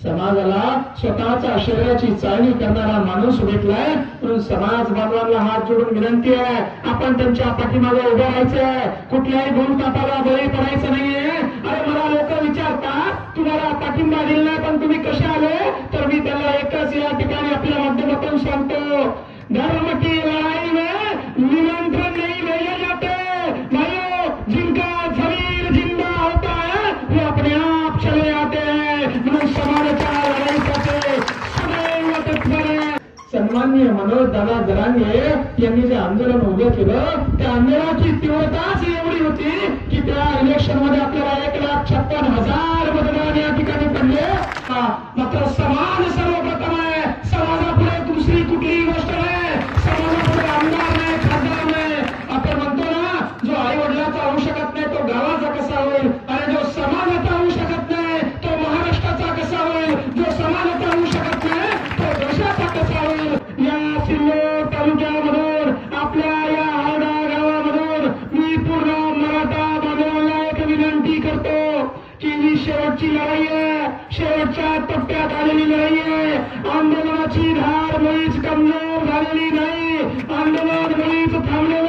समाजाला स्वतःच्या शरीराची चाळणी करणारा माणूस भेटलाय, म्हणून समाज बांधवांना हात जोडून विनंती आहे, आपण त्यांच्या पाठीमागे उभं राहायचंय, कुठल्याही भूलथापाला बळी पडायचं नाहीये. अरे मला लोक विचारतात तुम्हाला पाठिंबा दिला नाही पण तुम्ही कसे आले, तर मी त्याला एकच या ठिकाणी आपल्या माध्यमातून सांगतो, धर्म की लड़ाई में निमंत्रण नहीं भेजे जाते भाइयों, जिनका शरीर जिंदा होता है वो अपने आप चले आते हैं, म्हणून समाजाच्या लढाईसाठी सदैव तत्पर आहे. सन्माननीय मनोज दादा जरांगे यांनी जे आंदोलन उभं केलं त्या आंदोलनाची तीव्रताच एवढी होती की त्या इलेक्शन मध्ये आपल्याला 1,56,000 मतदान या ठिकाणी पडले. मात्र समाज सर्वप्रथम आहे, समाजापुढे दुसरी कुठलीही गोष्ट नाही, समाजापुढे आमदार नाही, खासदार नाही. आपण म्हणतो ना, जो आई वडिलाचा होऊ शकत नाही तो गावाचा कसा होईल, आणि जो समाजाचा होऊ शकत नाही तो महाराष्ट्राचा कसा होईल, जो समाजाचा होऊ शकत नाही तो देशाचा कसा होईल. या सिल्लोड तालुक्यामधून आपल्या या हावडा गावामधून मी पूर्ण मराठा बांधवांना एक विनंती करतो की ही शेवटची लढाई आहे, शेवटच्या टप्प्यात आलेली लढाई आहे. आंदोलनाची धार मुळीच कमजोर झालेली नाही, आंदोलन मुळीच थांबलेलं